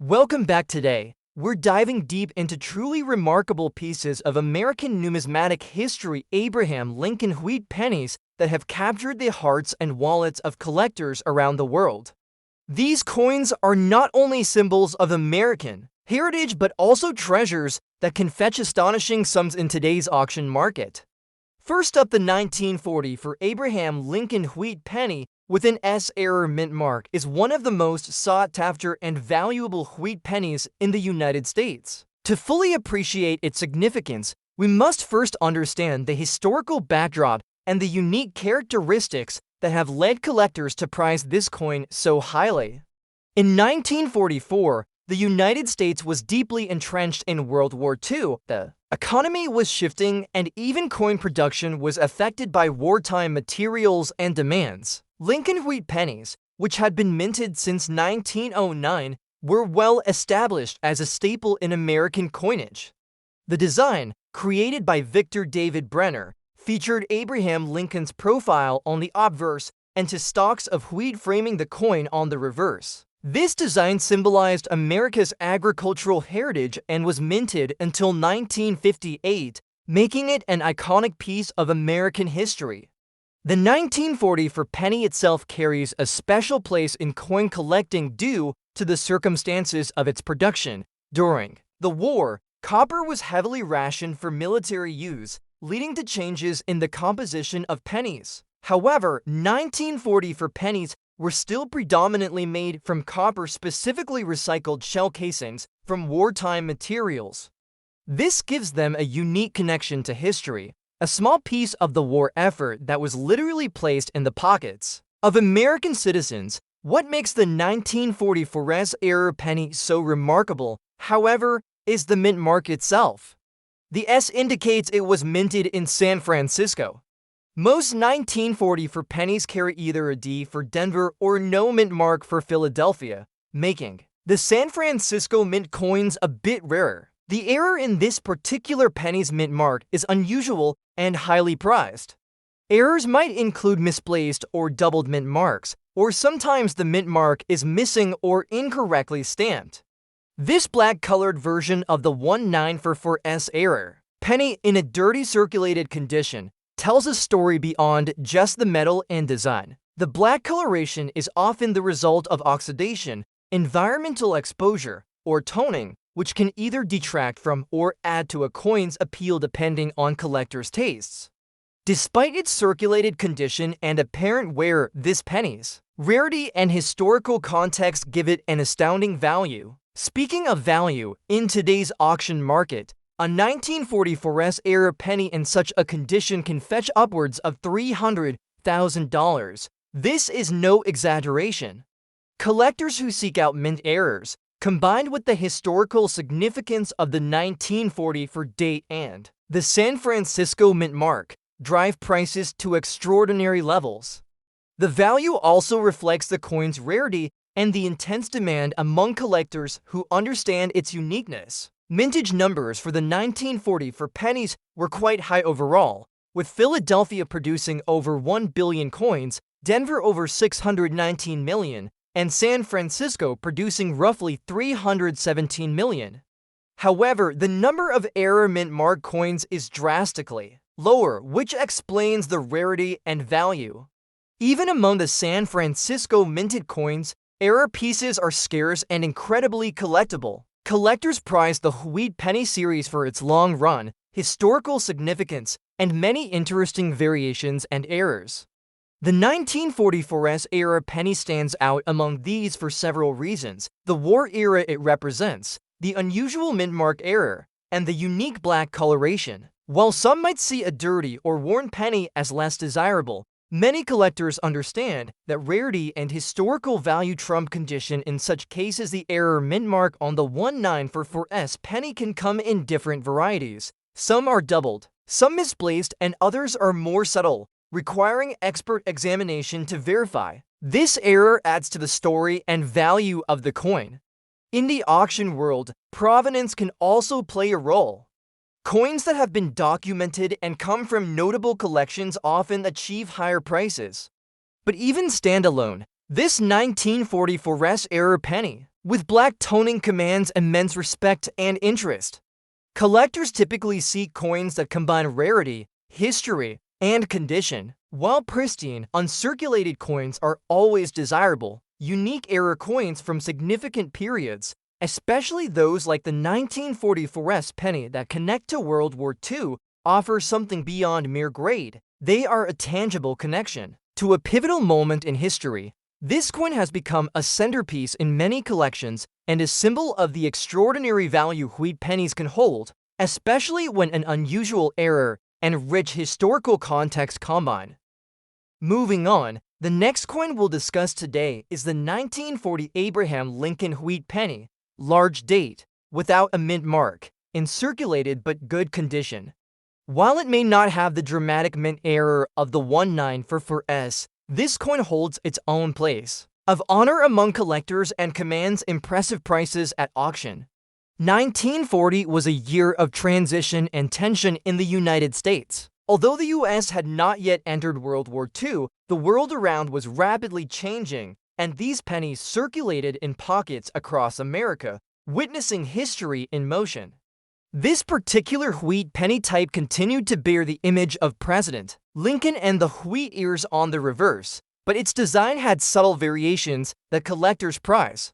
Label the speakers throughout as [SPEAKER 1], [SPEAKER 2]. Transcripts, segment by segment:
[SPEAKER 1] Welcome back today. We're diving deep into truly remarkable pieces of American numismatic history, Abraham Lincoln wheat pennies that have captured the hearts and wallets of collectors around the world. These coins are not only symbols of American heritage but also treasures that can fetch astonishing sums in today's auction market. First up, the 1940 for Abraham Lincoln wheat penny with an S error mint mark is one of the most sought-after and valuable wheat pennies in the United States. To fully appreciate its significance, we must first understand the historical backdrop and the unique characteristics that have led collectors to prize this coin so highly. In 1944, the United States was deeply entrenched in World War II. The economy was shifting, and even coin production was affected by wartime materials and demands. Lincoln wheat pennies, which had been minted since 1909, were well established as a staple in American coinage. The design, created by Victor David Brenner, featured Abraham Lincoln's profile on the obverse and two stalks of wheat framing the coin on the reverse. This design symbolized America's agricultural heritage and was minted until 1958, making it an iconic piece of American history. The 1940 for penny itself carries a special place in coin collecting due to the circumstances of its production. During the war, copper was heavily rationed for military use, leading to changes in the composition of pennies. However, 1940 for pennies were still predominantly made from copper, specifically recycled shell casings from wartime materials. This gives them a unique connection to history, a small piece of the war effort that was literally placed in the pockets of American citizens. What makes the 1940 Forres era penny so remarkable, however, is the mint mark itself. The S indicates it was minted in San Francisco. Most 1940 for pennies carry either a D for Denver or no mint mark for Philadelphia, making the San Francisco mint coins a bit rarer. The error in this particular penny's mint mark is unusual and highly prized. Errors might include misplaced or doubled mint marks, or sometimes the mint mark is missing or incorrectly stamped. This black-colored version of the 1944S error penny in a dirty circulated condition tells a story beyond just the metal and design. The black coloration is often the result of oxidation, environmental exposure, or toning, which can either detract from or add to a coin's appeal depending on collectors' tastes. Despite its circulated condition and apparent wear, this penny's rarity and historical context give it an astounding value. Speaking of value, in today's auction market, a 1944 era penny in such a condition can fetch upwards of $300,000. This is no exaggeration. Collectors who seek out mint errors, combined with the historical significance of the 1940 for date and the San Francisco mint mark, drive prices to extraordinary levels. The value also reflects the coin's rarity and the intense demand among collectors who understand its uniqueness. Mintage numbers for the 1940 for pennies were quite high overall, with Philadelphia producing over 1 billion coins, Denver over 619 million, and San Francisco producing roughly 317 million. However, the number of error mint mark coins is drastically lower, which explains the rarity and value. Even among the San Francisco minted coins, error pieces are scarce and incredibly collectible. Collectors prize the wheat penny series for its long run, historical significance, and many interesting variations and errors. The 1944 era penny stands out among these for several reasons: the war era it represents, the unusual mint mark error, and the unique black coloration. While some might see a dirty or worn penny as less desirable, many collectors understand that rarity and historical value trump condition. In such cases, the error mint mark on the 1944 penny can come in different varieties. Some are doubled, some misplaced, and others are more subtle, requiring expert examination to verify. This error adds to the story and value of the coin. In the auction world, provenance can also play a role. Coins that have been documented and come from notable collections often achieve higher prices. But even standalone, this 1944 era penny with black toning commands immense respect and interest. Collectors typically seek coins that combine rarity, history, and condition, while pristine, uncirculated coins are always desirable. Unique era coins from significant periods, especially those like the 1940 rarest penny that connect to World War II, offer something beyond mere grade. They are a tangible connection to a pivotal moment in history. This coin has become a centerpiece in many collections and a symbol of the extraordinary value wheat pennies can hold, especially when an unusual era and rich historical context combine. Moving on, the next coin we'll discuss today is the 1940 Abraham Lincoln wheat penny, large date, without a mint mark, in circulated but good condition. While it may not have the dramatic mint error of the 1944s, this coin holds its own place of honor among collectors and commands impressive prices at auction. 1940 was a year of transition and tension in the United States. Although the US had not yet entered World War II, the world around was rapidly changing, and these pennies circulated in pockets across America, witnessing history in motion. This particular wheat penny type continued to bear the image of President Lincoln and the wheat ears on the reverse, but its design had subtle variations that collectors prize.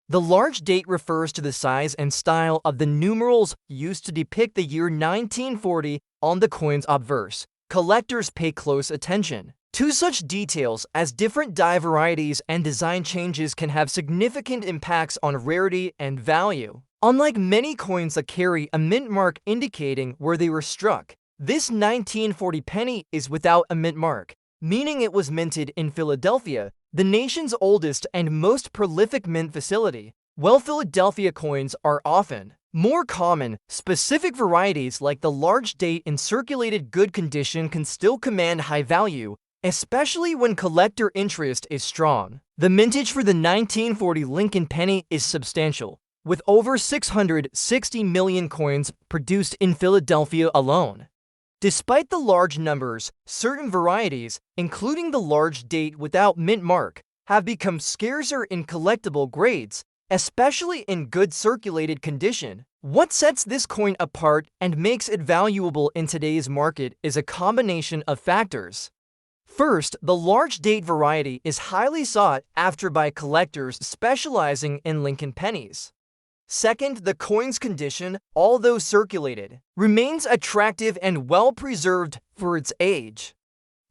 [SPEAKER 1] The large date refers to the size and style of the numerals used to depict the year 1940 on the coin's obverse. Collectors pay close attention to such details, as different die varieties and design changes can have significant impacts on rarity and value. Unlike many coins that carry a mint mark indicating where they were struck, this 1940 penny is without a mint mark, meaning it was minted in Philadelphia, the nation's oldest and most prolific mint facility. While Philadelphia coins are often more common, specific varieties like the large date in circulated good condition can still command high value, especially when collector interest is strong. The mintage for the 1940 Lincoln penny is substantial, with over 660 million coins produced in Philadelphia alone. Despite the large numbers, certain varieties, including the large date without mint mark, have become scarcer in collectible grades, especially in good circulated condition. What sets this coin apart and makes it valuable in today's market is a combination of factors. First, the large date variety is highly sought after by collectors specializing in Lincoln pennies. Second, the coin's condition, although circulated, remains attractive and well-preserved for its age.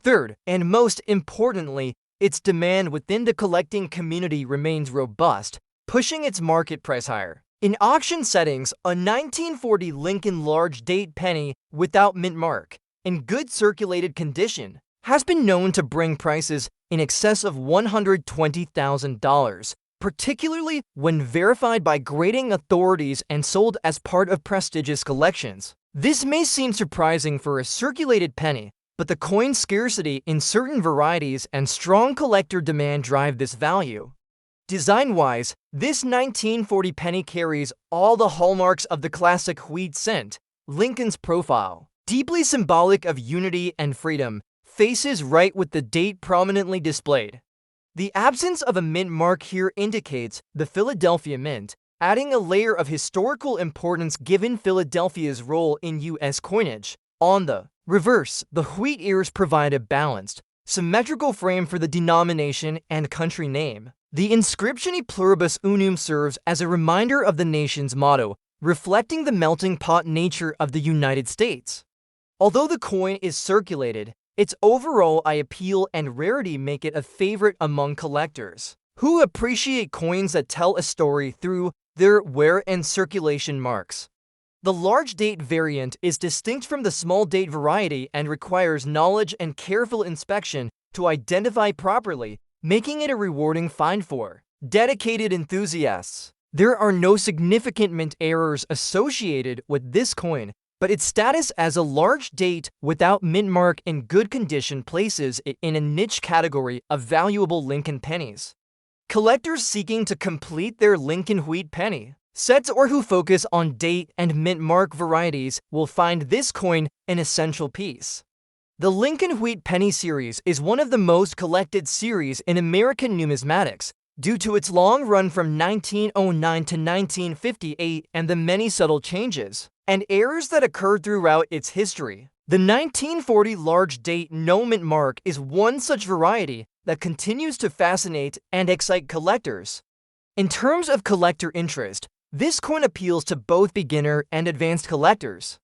[SPEAKER 1] Third, and most importantly, its demand within the collecting community remains robust, pushing its market price higher. In auction settings, a 1940 Lincoln large date penny without mint mark, in good circulated condition, has been known to bring prices in excess of $120,000, particularly when verified by grading authorities and sold as part of prestigious collections. This may seem surprising for a circulated penny, but the coin's scarcity in certain varieties and strong collector demand drive this value. Design-wise, this 1940 penny carries all the hallmarks of the classic wheat cent. Lincoln's profile, deeply symbolic of unity and freedom, faces right with the date prominently displayed. The absence of a mint mark here indicates the Philadelphia Mint, adding a layer of historical importance given Philadelphia's role in U.S. coinage. On the reverse, the wheat ears provide a balanced, symmetrical frame for the denomination and country name. The inscription E Pluribus Unum serves as a reminder of the nation's motto, reflecting the melting pot nature of the United States. Although the coin is circulated, its overall appeal and rarity make it a favorite among collectors, who appreciate coins that tell a story through their wear and circulation marks. The large date variant is distinct from the small date variety and requires knowledge and careful inspection to identify properly, making it a rewarding find for dedicated enthusiasts. There are no significant mint errors associated with this coin, but its status as a large date without mint mark in good condition places it in a niche category of valuable Lincoln pennies. Collectors seeking to complete their Lincoln wheat penny sets or who focus on date and mint mark varieties will find this coin an essential piece. The Lincoln wheat penny series is one of the most collected series in American numismatics, due to its long run from 1909 to 1958 and the many subtle changes and errors that occurred throughout its history. The 1940 large date no mint mark is one such variety that continues to fascinate and excite collectors. In terms of collector interest, this coin appeals to both beginner and advanced collectors.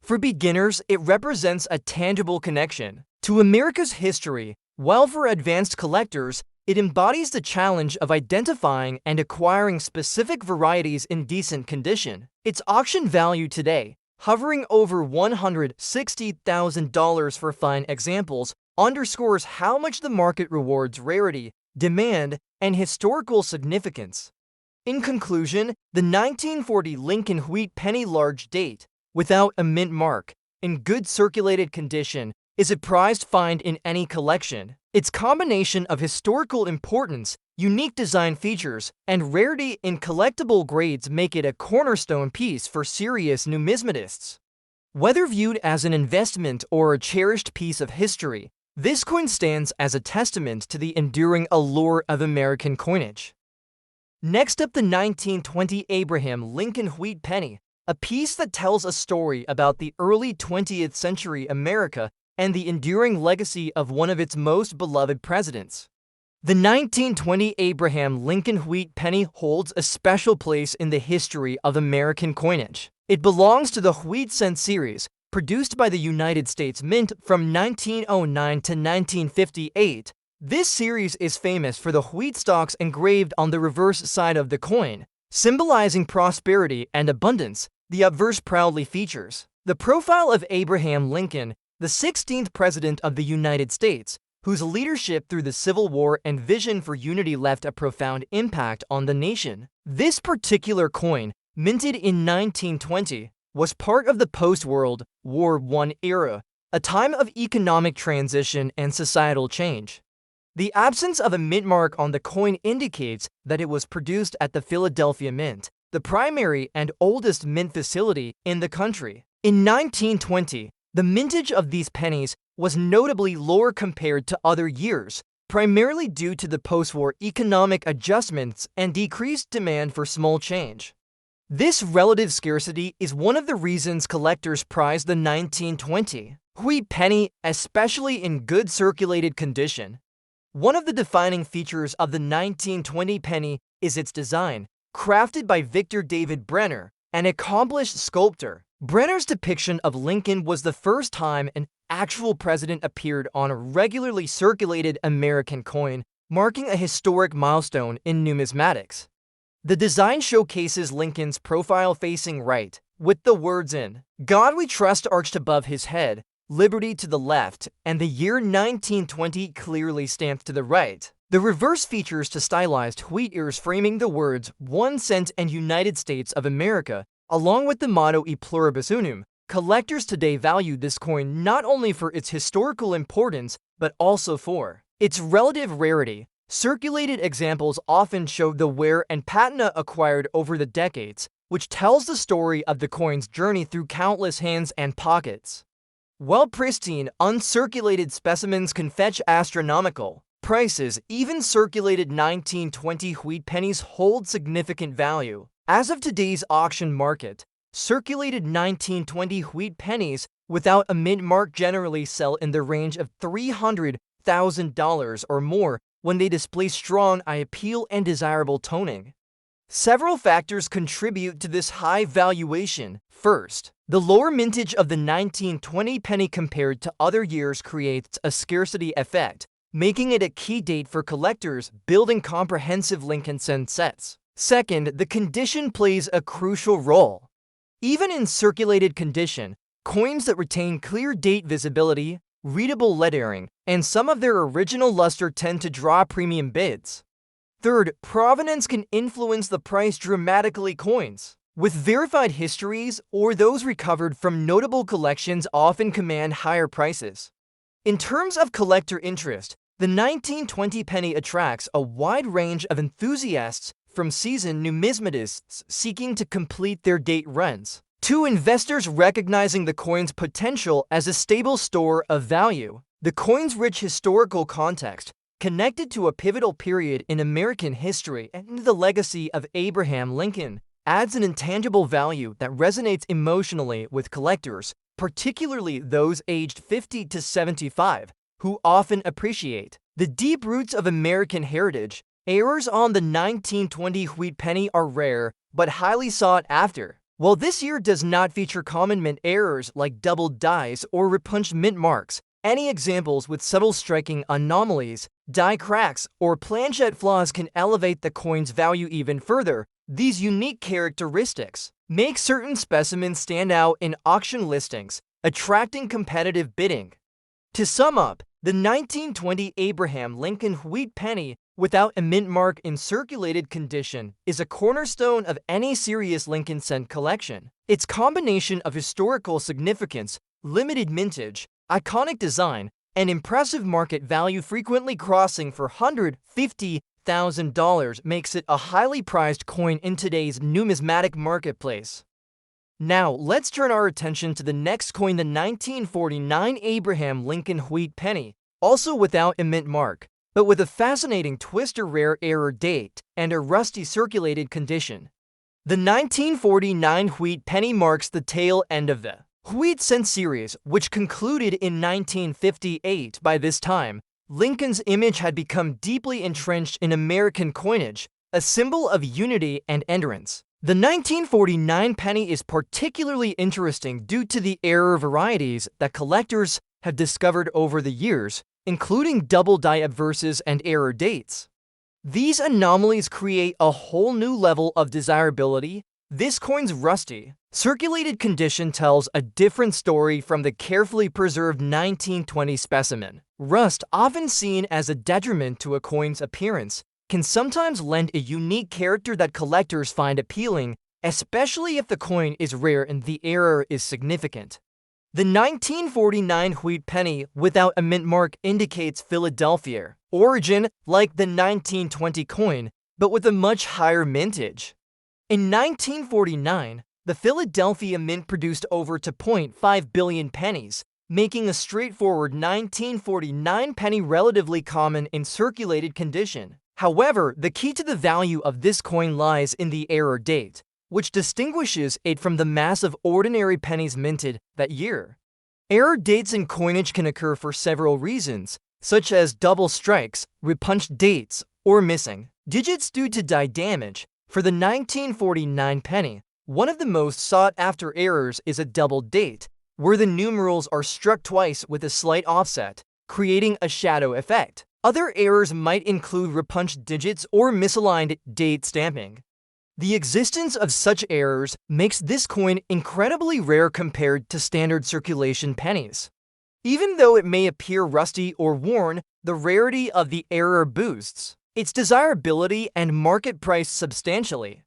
[SPEAKER 1] For beginners, it represents a tangible connection to America's history, while for advanced collectors, it embodies the challenge of identifying and acquiring specific varieties in decent condition. Its auction value today, hovering over $160,000 for fine examples, underscores how much the market rewards rarity, demand, and historical significance. In conclusion, the 1940 Lincoln Wheat Penny large date, without a mint mark, in good circulated condition, is a prized find in any collection. Its combination of historical importance, unique design features, and rarity in collectible grades make it a cornerstone piece for serious numismatists. Whether viewed as an investment or a cherished piece of history, this coin stands as a testament to the enduring allure of American coinage. Next up, the 1920 Abraham Lincoln Wheat Penny, a piece that tells a story about the early 20th century America and the enduring legacy of one of its most beloved presidents. The 1920 Abraham Lincoln Wheat Penny holds a special place in the history of American coinage. It belongs to the Wheat Cent series, produced by the United States Mint from 1909 to 1958. This series is famous for the wheat stalks engraved on the reverse side of the coin, symbolizing prosperity and abundance. The obverse proudly features the profile of Abraham Lincoln, the 16th President of the United States, whose leadership through the Civil War and vision for unity left a profound impact on the nation. This particular coin, minted in 1920, was part of the post-World War I era, a time of economic transition and societal change. The absence of a mint mark on the coin indicates that it was produced at the Philadelphia Mint, the primary and oldest mint facility in the country. In 1920, the mintage of these pennies was notably lower compared to other years, primarily due to the post-war economic adjustments and decreased demand for small change. This relative scarcity is one of the reasons collectors prize the 1920 Wheat Penny, especially in good circulated condition. One of the defining features of the 1920 penny is its design, crafted by Victor David Brenner, an accomplished sculptor. Brenner's depiction of Lincoln was the first time an actual president appeared on a regularly circulated American coin, marking a historic milestone in numismatics. The design showcases Lincoln's profile facing right, with the words "In God We Trust" arched above his head, liberty to the left, and the year 1920 clearly stamped to the right. The reverse features two stylized wheat ears framing the words 1 cent and United States of America, along with the motto E pluribus unum. Collectors today value this coin not only for its historical importance, but also for its relative rarity. Circulated examples often show the wear and patina acquired over the decades, which tells the story of the coin's journey through countless hands and pockets. While pristine, uncirculated specimens can fetch astronomical prices, even circulated 1920 wheat pennies hold significant value. As of today's auction market, circulated 1920 wheat pennies without a mint mark generally sell in the range of $300,000 or more when they display strong eye appeal and desirable toning. Several factors contribute to this high valuation. First, the lower mintage of the 1920 penny compared to other years creates a scarcity effect, making it a key date for collectors building comprehensive Lincoln Cent sets. Second, the condition plays a crucial role. Even in circulated condition, coins that retain clear date visibility, readable lettering, and some of their original luster tend to draw premium bids. Third, provenance can influence the price dramatically. Coins with verified histories or those recovered from notable collections often command higher prices. In terms of collector interest, the 1920 penny attracts a wide range of enthusiasts, from seasoned numismatists seeking to complete their date runs, to investors recognizing the coin's potential as a stable store of value. The coin's rich historical context, connected to a pivotal period in American history and the legacy of Abraham Lincoln, adds an intangible value that resonates emotionally with collectors, particularly those aged 50 to 75, who often appreciate the deep roots of American heritage. Errors on the 1920 wheat penny are rare, but highly sought after. While this year does not feature common mint errors like doubled dies or repunched mint marks, any examples with subtle striking anomalies, die cracks, or planchet flaws can elevate the coin's value even further. These unique characteristics make certain specimens stand out in auction listings, attracting competitive bidding. To sum up, the 1920 Abraham Lincoln wheat penny without a mint mark in circulated condition is a cornerstone of any serious Lincoln cent collection. Its combination of historical significance, limited mintage, iconic design, and impressive market value, frequently crossing for $150,000, makes it a highly prized coin in today's numismatic marketplace. Now, let's turn our attention to the next coin, the 1949 Abraham Lincoln wheat penny, also without a mint mark, but with a fascinating twist, a rare error date, and a rusty circulated condition. The 1949 wheat penny marks the tail end of the wheat cent series, which concluded in 1958. By this time, Lincoln's image had become deeply entrenched in American coinage, a symbol of unity and endurance. The 1949 penny is particularly interesting due to the error varieties that collectors have discovered over the years, including double die obverses and error dates. These anomalies create a whole new level of desirability. This coin's rusty, circulated condition tells a different story from the carefully preserved 1920 specimen. Rust, often seen as a detriment to a coin's appearance, can sometimes lend a unique character that collectors find appealing, especially if the coin is rare and the error is significant. The 1949 wheat penny without a mint mark indicates Philadelphia origin, like the 1920 coin, but with a much higher mintage. In 1949, the Philadelphia Mint produced over 2.5 billion pennies, making a straightforward 1949 penny relatively common in circulated condition. However, the key to the value of this coin lies in the error date, which distinguishes it from the mass of ordinary pennies minted that year. Error dates in coinage can occur for several reasons, such as double strikes, repunched dates, or missing digits due to die damage. For the 1949 penny, one of the most sought-after errors is a double date, where the numerals are struck twice with a slight offset, creating a shadow effect. Other errors might include repunched digits or misaligned date stamping. The existence of such errors makes this coin incredibly rare compared to standard circulation pennies. Even though it may appear rusty or worn, the rarity of the error boosts its desirability and market price substantially.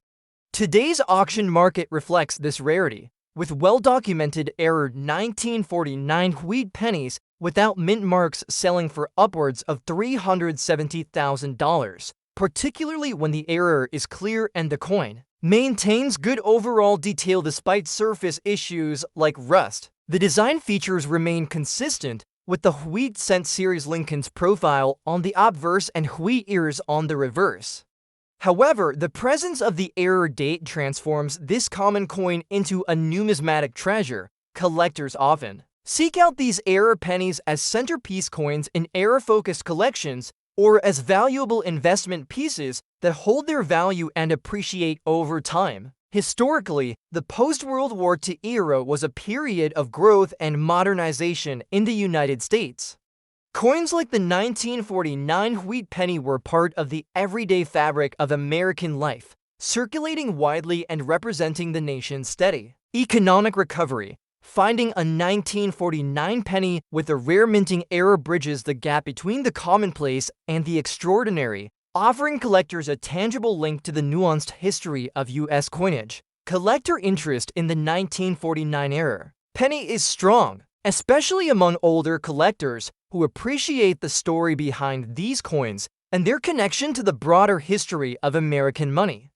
[SPEAKER 1] Today's auction market reflects this rarity, with well-documented error 1949 wheat pennies without mint marks selling for upwards of $370,000, particularly when the error is clear and the coin maintains good overall detail despite surface issues like rust. The design features remain consistent, with the wheat cent series Lincoln's profile on the obverse and wheat ears on the reverse. However, the presence of the error date transforms this common coin into a numismatic treasure. Collectors often seek out these error pennies as centerpiece coins in error-focused collections or as valuable investment pieces that hold their value and appreciate over time. Historically, the post-World War II era was a period of growth and modernization in the United States. Coins like the 1949 wheat penny were part of the everyday fabric of American life, circulating widely and representing the nation's steady economic recovery. Finding a 1949 penny with a rare minting error bridges the gap between the commonplace and the extraordinary, offering collectors a tangible link to the nuanced history of U.S. coinage. Collector interest in the 1949 era penny is strong, especially among older collectors who appreciate the story behind these coins and their connection to the broader history of American money.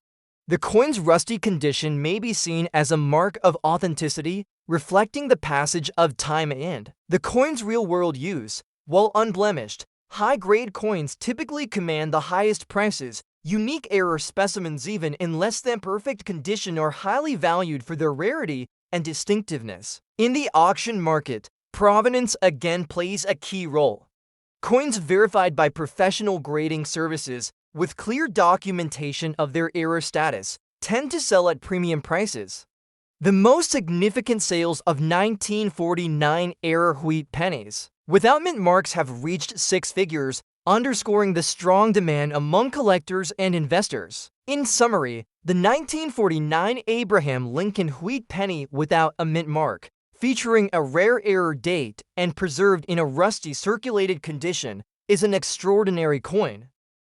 [SPEAKER 1] The coin's rusty condition may be seen as a mark of authenticity, reflecting the passage of time and the coin's real-world use, while unblemished, High-grade coins typically command the highest prices. Unique error specimens, even in less than perfect condition, are highly valued for their rarity and distinctiveness. In the auction market, provenance again plays a key role. Coins verified by professional grading services with clear documentation of their error status tend to sell at premium prices. The most significant sales of 1949 error wheat pennies without mint marks have reached six figures, underscoring the strong demand among collectors and investors. In summary, the 1949 Abraham Lincoln wheat penny without a mint mark, featuring a rare error date and preserved in a rusty circulated condition, is an extraordinary coin.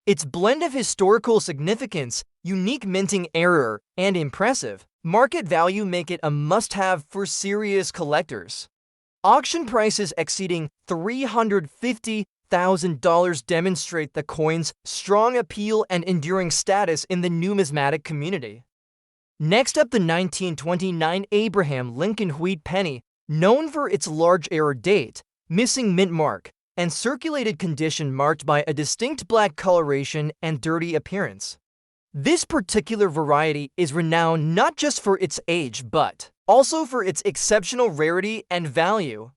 [SPEAKER 1] Its blend of historical significance, unique minting error, and impressive market value make it a must-have for serious collectors. Auction prices exceeding $350,000 demonstrate the coin's strong appeal and enduring status in the numismatic community. Next up, the 1929 Abraham Lincoln wheat penny, known for its large error date, missing mint mark, and circulated condition marked by a distinct black coloration and dirty appearance. This particular variety is renowned not just for its age, but also for its exceptional rarity and value.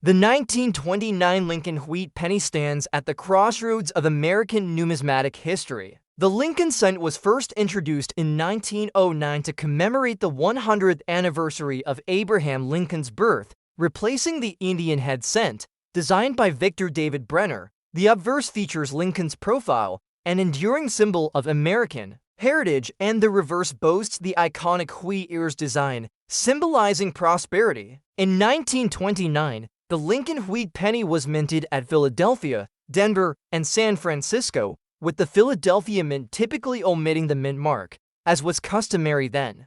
[SPEAKER 1] The 1929 Lincoln wheat penny stands at the crossroads of American numismatic history. The Lincoln cent was first introduced in 1909 to commemorate the 100th anniversary of Abraham Lincoln's birth, replacing the Indian head cent, designed by Victor David Brenner. The obverse features Lincoln's profile, an enduring symbol of American heritage, and the reverse boasts the iconic wheat ears design, symbolizing prosperity. In 1929, the Lincoln wheat penny was minted at Philadelphia, Denver, and San Francisco, with the Philadelphia Mint typically omitting the mint mark, as was customary then.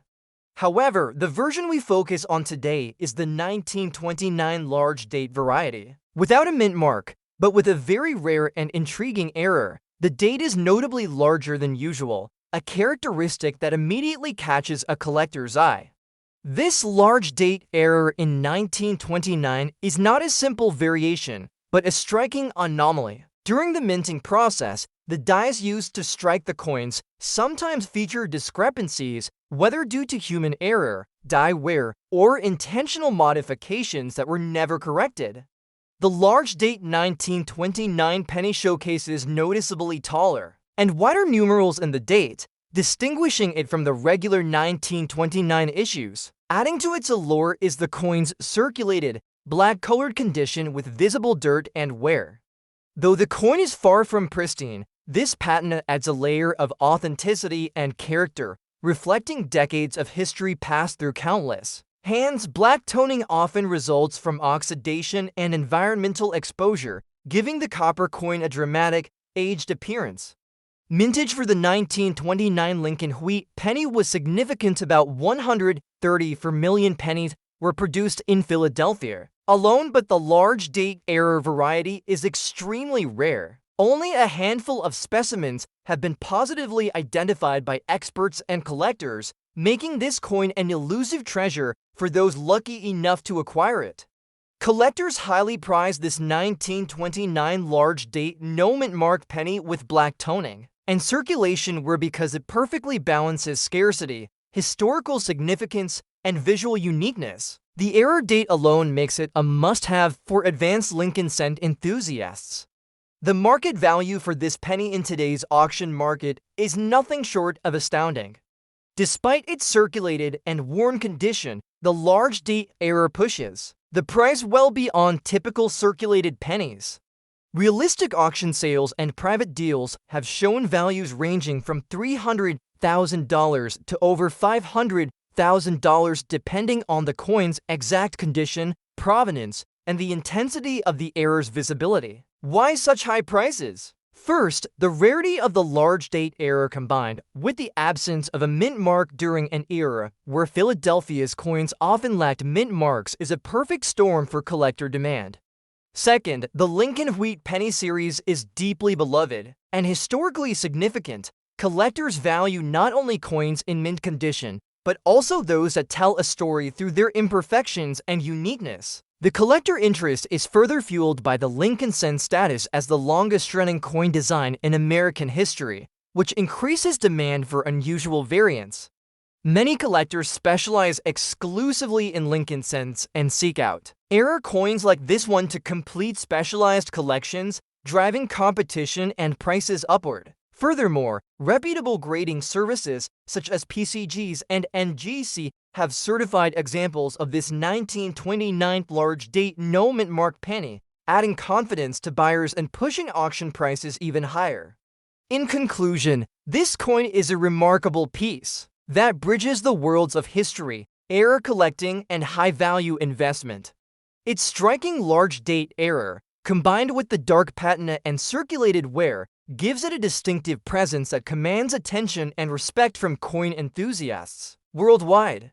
[SPEAKER 1] However, the version we focus on today is the 1929 large date variety. Without a mint mark, but with a very rare and intriguing error, the date is notably larger than usual, a characteristic that immediately catches a collector's eye. This large date error in 1929 is not a simple variation, but a striking anomaly. During the minting process, the dies used to strike the coins sometimes feature discrepancies, whether due to human error, die wear, or intentional modifications that were never corrected. The large date 1929 penny showcases noticeably taller and wider numerals in the date, distinguishing it from the regular 1929 issues. Adding to its allure is the coin's circulated, black-colored condition with visible dirt and wear. Though the coin is far from pristine, this patina adds a layer of authenticity and character, reflecting decades of history passed through countless hands. Black toning often results from oxidation and environmental exposure, giving the copper coin a dramatic, aged appearance. Mintage for the 1929 Lincoln wheat penny was significant. About 134 million pennies were produced in Philadelphia alone, but the large date error variety is extremely rare. Only a handful of specimens have been positively identified by experts and collectors, making this coin an elusive treasure for those lucky enough to acquire it. Collectors highly prize this 1929 large date no mint mark penny with black toning and circulation wear because it perfectly balances scarcity, historical significance, and visual uniqueness. The error date alone makes it a must-have for advanced Lincoln cent enthusiasts. The market value for this penny in today's auction market is nothing short of astounding. Despite its circulated and worn condition, the large date error pushes the price well beyond typical circulated pennies. Realistic auction sales and private deals have shown values ranging from $300,000 to over $500,000 depending on the coin's exact condition, provenance, and the intensity of the error's visibility. Why such high prices? First, the rarity of the large date error combined with the absence of a mint mark during an era where Philadelphia's coins often lacked mint marks is a perfect storm for collector demand. Second, the Lincoln wheat penny series is deeply beloved and historically significant. Collectors value not only coins in mint condition, but also those that tell a story through their imperfections and uniqueness. The collector interest is further fueled by the Lincoln cent status as the longest-running coin design in American history, which increases demand for unusual variants. Many collectors specialize exclusively in Lincoln cents and seek out rare coins like this one to complete specialized collections, driving competition and prices upward. Furthermore, reputable grading services such as PCGs and NGC have certified examples of this 1929 large date no mint mark penny, adding confidence to buyers and pushing auction prices even higher. In conclusion, this coin is a remarkable piece that bridges the worlds of history, error collecting, and high-value investment. Its striking large date error, combined with the dark patina and circulated wear, gives it a distinctive presence that commands attention and respect from coin enthusiasts worldwide.